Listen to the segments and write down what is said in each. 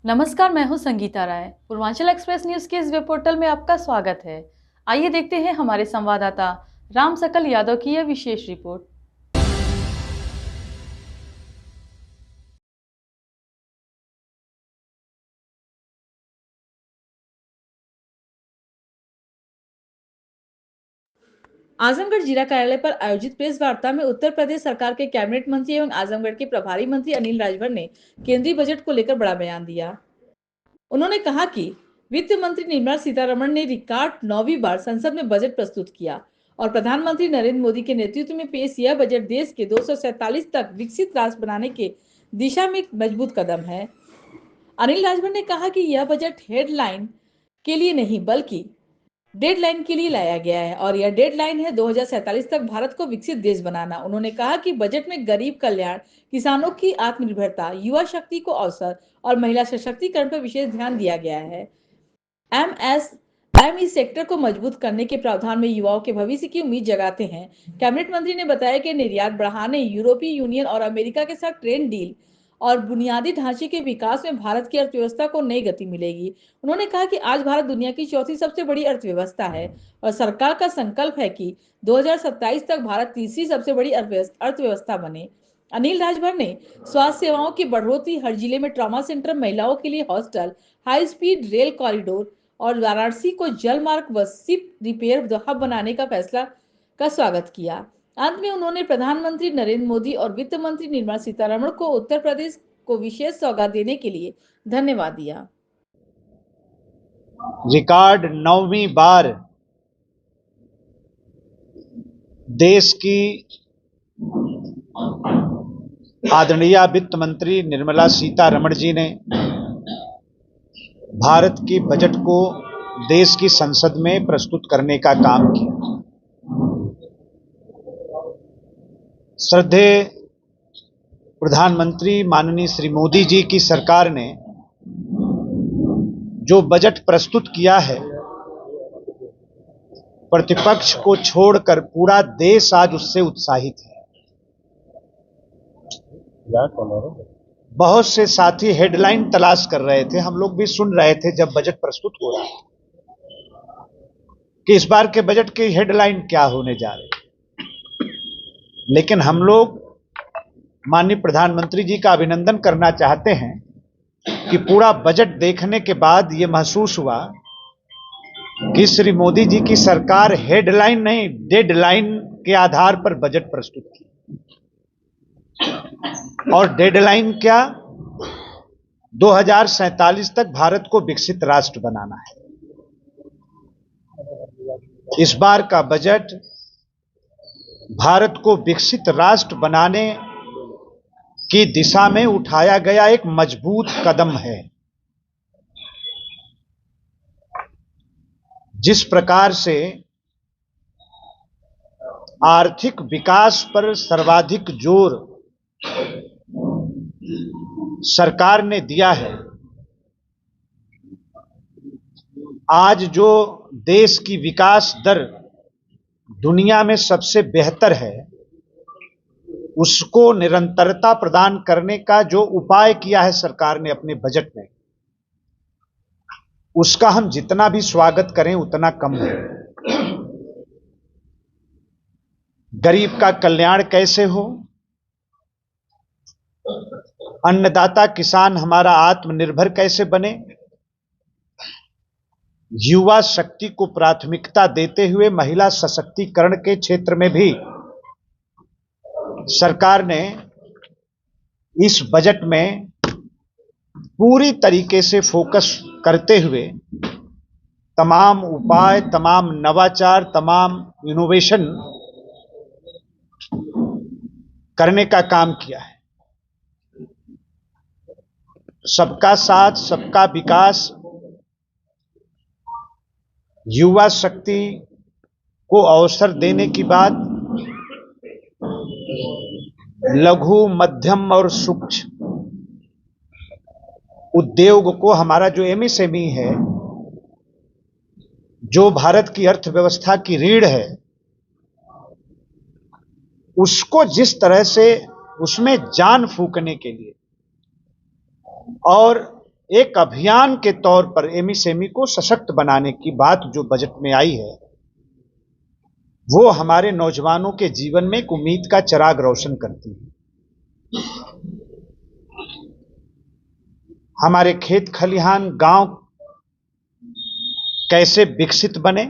नमस्कार, मैं हूं संगीता राय। पूर्वांचल एक्सप्रेस न्यूज के इस वेब पोर्टल में आपका स्वागत है। आइए देखते हैं हमारे संवाददाता राम सकल यादव की यह विशेष रिपोर्ट। आजमगढ़ जिला कार्यालय पर आयोजित प्रेस वार्ता में उत्तर प्रदेश सरकार के कैबिनेट मंत्री एवं आजमगढ़ के प्रभारी मंत्री अनिल राजभर ने केंद्रीय बजट को लेकर बड़ा बयान दिया। उन्होंने कहा कि वित्त मंत्री निर्मला सीतारमण ने रिकॉर्ड 9वीं बार संसद में बजट प्रस्तुत किया और प्रधानमंत्री नरेंद्र मोदी के नेतृत्व में पेश यह बजट देश के 247 तक विकसित राष्ट्र बनाने के दिशा में एक मजबूत कदम है। अनिल राजभर ने कहा कि यह बजट हेडलाइन के लिए नहीं बल्कि डेडलाइन के लिए लाया गया है और यह डेडलाइन है 2047 तक भारत को विकसित देश बनाना। उन्होंने कहा कि बजट में गरीब कल्याण, किसानों की आत्मनिर्भरता, युवा शक्ति को अवसर और महिला सशक्तिकरण पर विशेष ध्यान दिया गया है। एमएसएमई सेक्टर को मजबूत करने के प्रावधान में युवाओं के भविष्य की उम्मीद जगाते हैं। कैबिनेट मंत्री ने बताया कि निर्यात बढ़ाने, यूरोपीय यूनियन और अमेरिका के साथ ट्रेड डील और बुनियादी ढांचे के विकास में भारत की अर्थव्यवस्था को नई गति मिलेगी। उन्होंने कहा कि आज भारत दुनिया की चौथी सबसे बड़ी अर्थव्यवस्था है और सरकार का संकल्प है कि 2027 तक भारत तीसरी सबसे बड़ी अर्थव्यवस्था बने। अनिल राजभर ने स्वास्थ्य सेवाओं की बढ़ोतरी, हर जिले में ट्रॉमा सेंटर, महिलाओं के लिए hostel, high speed rail corridor और वाराणसी को जल मार्ग व शिप रिपेयर हब बनाने का फैसला का स्वागत किया। अंत में उन्होंने प्रधानमंत्री नरेंद्र मोदी और वित्त मंत्री निर्मला सीतारमण को उत्तर प्रदेश को विशेष सौगात देने के लिए धन्यवाद दिया। रिकॉर्ड 9वीं बार देश की आदरणीय वित्त मंत्री निर्मला सीतारमण जी ने भारत की बजट को देश की संसद में प्रस्तुत करने का काम किया। श्रद्धेय प्रधानमंत्री माननीय श्री मोदी जी की सरकार ने जो बजट प्रस्तुत किया है, प्रतिपक्ष को छोड़कर पूरा देश आज उससे उत्साहित है। बहुत से साथी हेडलाइन तलाश कर रहे थे, हम लोग भी सुन रहे थे जब बजट प्रस्तुत हो रहा था कि इस बार के बजट की हेडलाइन क्या होने जा रही है। लेकिन हम लोग माननीय प्रधानमंत्री जी का अभिनंदन करना चाहते हैं कि पूरा बजट देखने के बाद ये महसूस हुआ कि श्री मोदी जी की सरकार हेडलाइन नहीं, डेडलाइन के आधार पर बजट प्रस्तुत की। और डेडलाइन क्या? 2047 तक भारत को विकसित राष्ट्र बनाना है। इस बार का बजट भारत को विकसित राष्ट्र बनाने की दिशा में उठाया गया एक मजबूत कदम है। जिस प्रकार से आर्थिक विकास पर सर्वाधिक जोर सरकार ने दिया है, आज जो देश की विकास दर दुनिया में सबसे बेहतर है, उसको निरंतरता प्रदान करने का जो उपाय किया है सरकार ने अपने बजट में, उसका हम जितना भी स्वागत करें उतना कम है। गरीब का कल्याण कैसे हो, अन्नदाता किसान हमारा आत्मनिर्भर कैसे बने, युवा शक्ति को प्राथमिकता देते हुए महिला सशक्तिकरण के क्षेत्र में भी सरकार ने इस बजट में पूरी तरीके से फोकस करते हुए तमाम उपाय, तमाम नवाचार, तमाम इनोवेशन करने का काम किया है। सबका साथ, सबका विकास, युवा शक्ति को अवसर देने की बात, लघु, मध्यम और सूक्ष्म उद्योग को हमारा जो एमएसएमई है, जो भारत की अर्थव्यवस्था की रीढ़ है, उसको जिस तरह से उसमें जान फूंकने के लिए और एक अभियान के तौर पर एमएसएमई को सशक्त बनाने की बात जो बजट में आई है, वो हमारे नौजवानों के जीवन में एक उम्मीद का चिराग रोशन करती है। हमारे खेत खलिहान गांव कैसे विकसित बने,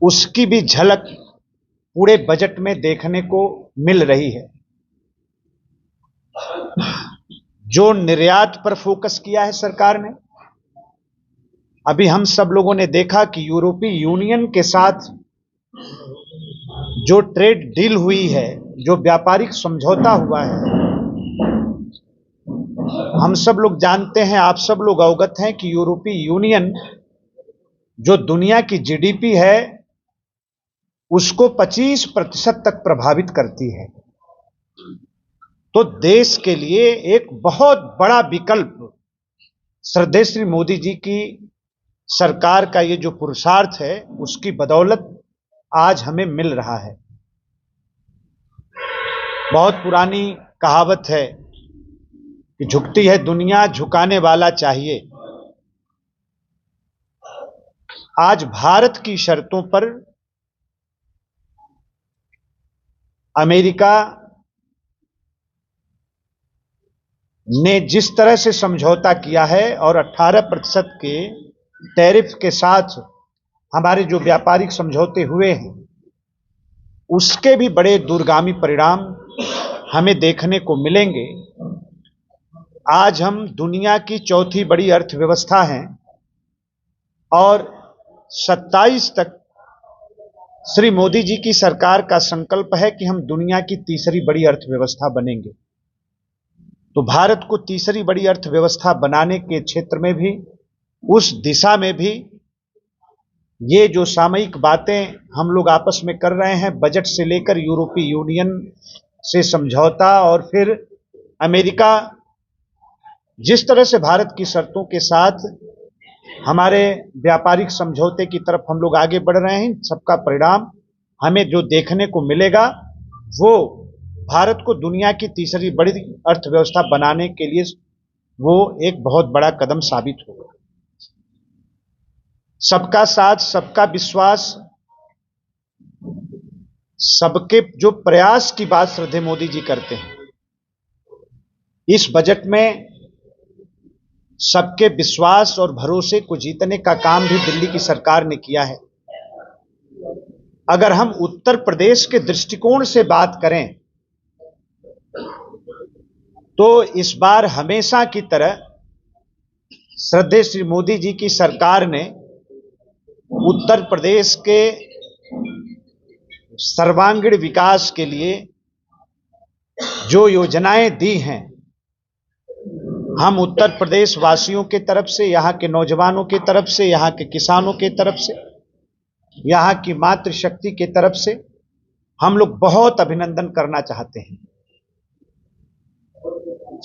उसकी भी झलक पूरे बजट में देखने को मिल रही है। जो निर्यात पर फोकस किया है सरकार ने, अभी हम सब लोगों ने देखा कि यूरोपीय यूनियन के साथ जो ट्रेड डील हुई है, जो व्यापारिक समझौता हुआ है, हम सब लोग जानते हैं, आप सब लोग अवगत हैं कि यूरोपीय यूनियन जो दुनिया की जीडीपी है उसको 25% तक प्रभावित करती है। तो देश के लिए एक बहुत बड़ा विकल्प श्रद्धेय श्री मोदी जी की सरकार का ये जो पुरुषार्थ है उसकी बदौलत आज हमें मिल रहा है। बहुत पुरानी कहावत है कि झुकती है दुनिया, झुकाने वाला चाहिए। आज भारत की शर्तों पर अमेरिका ने जिस तरह से समझौता किया है और 18% के टैरिफ के साथ हमारे जो व्यापारिक समझौते हुए हैं, उसके भी बड़े दूरगामी परिणाम हमें देखने को मिलेंगे। आज हम दुनिया की चौथी बड़ी अर्थव्यवस्था हैं और 27 तक श्री मोदी जी की सरकार का संकल्प है कि हम दुनिया की तीसरी बड़ी अर्थव्यवस्था बनेंगे। तो भारत को तीसरी बड़ी अर्थव्यवस्था बनाने के क्षेत्र में भी, उस दिशा में भी ये जो सामयिक बातें हम लोग आपस में कर रहे हैं, बजट से लेकर यूरोपीय यूनियन से समझौता और फिर अमेरिका जिस तरह से भारत की शर्तों के साथ हमारे व्यापारिक समझौते की तरफ हम लोग आगे बढ़ रहे हैं, सबका परिणाम हमें जो देखने को मिलेगा वो भारत को दुनिया की तीसरी बड़ी अर्थव्यवस्था बनाने के लिए वो एक बहुत बड़ा कदम साबित होगा। सबका साथ, सबका विश्वास, सबके जो प्रयास की बात श्रद्धेय मोदी जी करते हैं, इस बजट में सबके विश्वास और भरोसे को जीतने का काम भी दिल्ली की सरकार ने किया है। अगर हम उत्तर प्रदेश के दृष्टिकोण से बात करें तो इस बार हमेशा की तरह श्रद्धेय श्री मोदी जी की सरकार ने उत्तर प्रदेश के सर्वांगीण विकास के लिए जो योजनाएं दी हैं, हम उत्तर प्रदेश वासियों के तरफ से, यहाँ के नौजवानों के तरफ से, यहाँ के किसानों के तरफ से, यहाँ की मातृशक्ति के तरफ से हम लोग बहुत अभिनंदन करना चाहते हैं।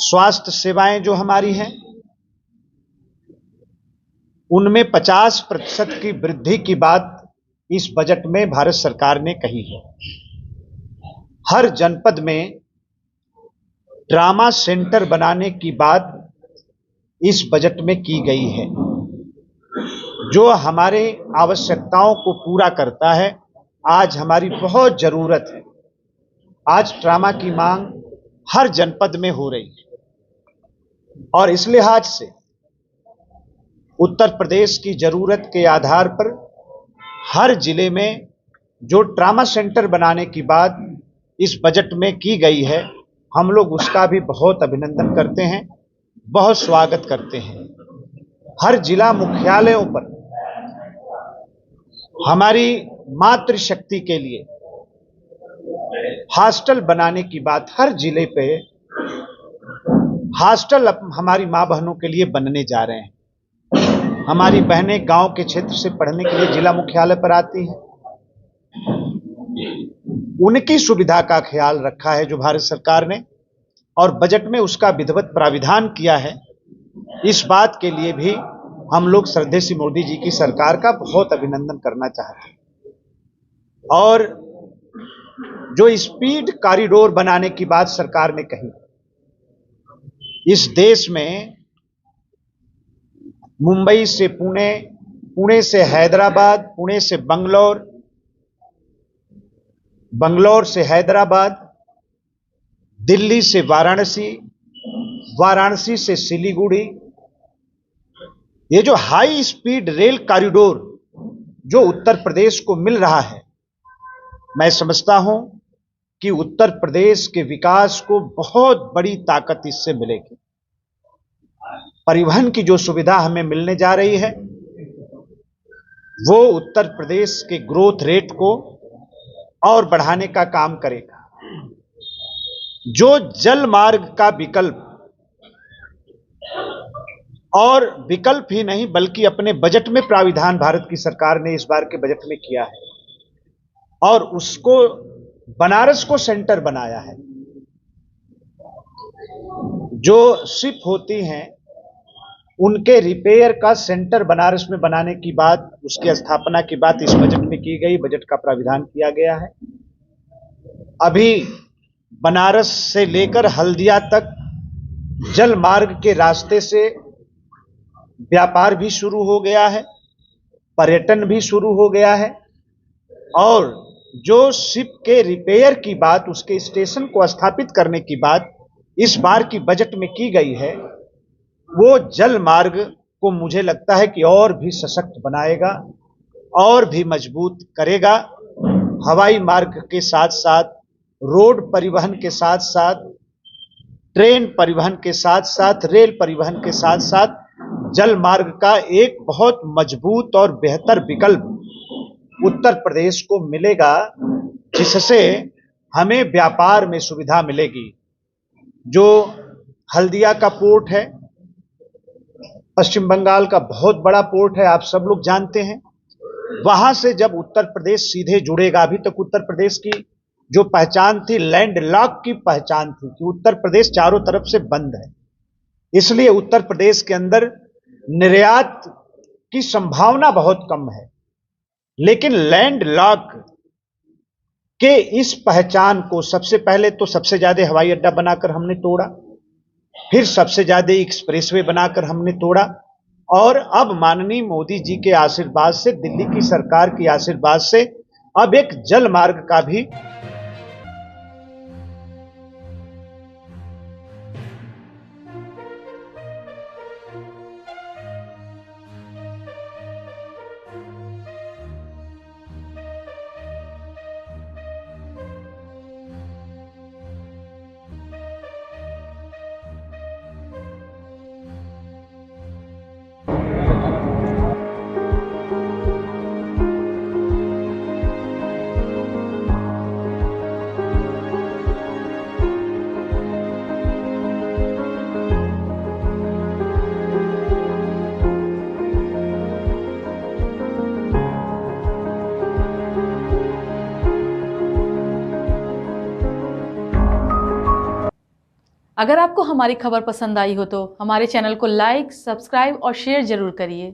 स्वास्थ्य सेवाएं जो हमारी हैं उनमें 50% की वृद्धि की बात इस बजट में भारत सरकार ने कही है। हर जनपद में ट्रामा सेंटर बनाने की बात इस बजट में की गई है, जो हमारे आवश्यकताओं को पूरा करता है। आज हमारी बहुत जरूरत है, आज ट्रामा की मांग हर जनपद में हो रही है और इस लिहाज से उत्तर प्रदेश की जरूरत के आधार पर हर जिले में जो ट्रामा सेंटर बनाने की बात इस बजट में की गई है, हम लोग उसका भी बहुत अभिनंदन करते हैं, बहुत स्वागत करते हैं। हर जिला मुख्यालयों पर हमारी मातृशक्ति के लिए हॉस्टल बनाने की बात, हर जिले पे हॉस्टल हमारी मां बहनों के लिए बनने जा रहे हैं। हमारी बहनें गांव के क्षेत्र से पढ़ने के लिए जिला मुख्यालय पर आती हैं, उनकी सुविधा का ख्याल रखा है जो भारत सरकार ने, और बजट में उसका विधिवत प्राविधान किया है। इस बात के लिए भी हम लोग श्रद्धेय श्री मोदी जी की सरकार का बहुत अभिनंदन करना चाहते हैं। और जो स्पीड कॉरिडोर बनाने की बात सरकार ने कही, इस देश में मुंबई से पुणे, पुणे से हैदराबाद, पुणे से बंगलौर, बंगलौर से हैदराबाद, दिल्ली से वाराणसी, वाराणसी से सिलीगुड़ी, ये जो हाई स्पीड रेल कॉरिडोर जो उत्तर प्रदेश को मिल रहा है, मैं समझता हूं कि उत्तर प्रदेश के विकास को बहुत बड़ी ताकत इससे मिलेगी। परिवहन की जो सुविधा हमें मिलने जा रही है वो उत्तर प्रदेश के ग्रोथ रेट को और बढ़ाने का काम करेगा। जो जल मार्ग का विकल्प, और विकल्प ही नहीं बल्कि अपने बजट में प्राविधान भारत की सरकार ने इस बार के बजट में किया है और उसको बनारस को सेंटर बनाया है। जो शिप होती हैं उनके रिपेयर का सेंटर बनारस में बनाने की बात, उसकी स्थापना की बात इस बजट में की गई, बजट का प्राविधान किया गया है। अभी बनारस से लेकर हल्दिया तक जल मार्ग के रास्ते से व्यापार भी शुरू हो गया है, पर्यटन भी शुरू हो गया है और जो शिप के रिपेयर की बात, उसके स्टेशन को स्थापित करने की बात इस बार की बजट में की गई है, वो जल मार्ग को मुझे लगता है कि और भी सशक्त बनाएगा और भी मजबूत करेगा। हवाई मार्ग के साथ साथ रोड परिवहन के साथ साथ ट्रेन परिवहन के साथ साथ रेल परिवहन के साथ साथ जल मार्ग का एक बहुत मजबूत और बेहतर विकल्प उत्तर प्रदेश को मिलेगा, जिससे हमें व्यापार में सुविधा मिलेगी। जो हल्दिया का पोर्ट है, पश्चिम बंगाल का बहुत बड़ा पोर्ट है, आप सब लोग जानते हैं। वहां से जब उत्तर प्रदेश सीधे जुड़ेगा, अभी तक उत्तर प्रदेश की जो पहचान थी लैंडलॉक की पहचान थी कि उत्तर प्रदेश चारों तरफ से बंद है, इसलिए उत्तर प्रदेश के अंदर निर्यात की संभावना बहुत कम है। लेकिन लैंडलॉक के इस पहचान को सबसे पहले तो सबसे ज्यादा हवाई अड्डा बनाकर हमने तोड़ा, फिर सबसे ज्यादा एक्सप्रेसवे बनाकर हमने तोड़ा और अब माननीय मोदी जी के आशीर्वाद से, दिल्ली की सरकार के आशीर्वाद से अब एक जल मार्ग का भी अगर आपको हमारी खबर पसंद आई हो तो हमारे चैनल को लाइक, सब्सक्राइब और शेयर जरूर करिए।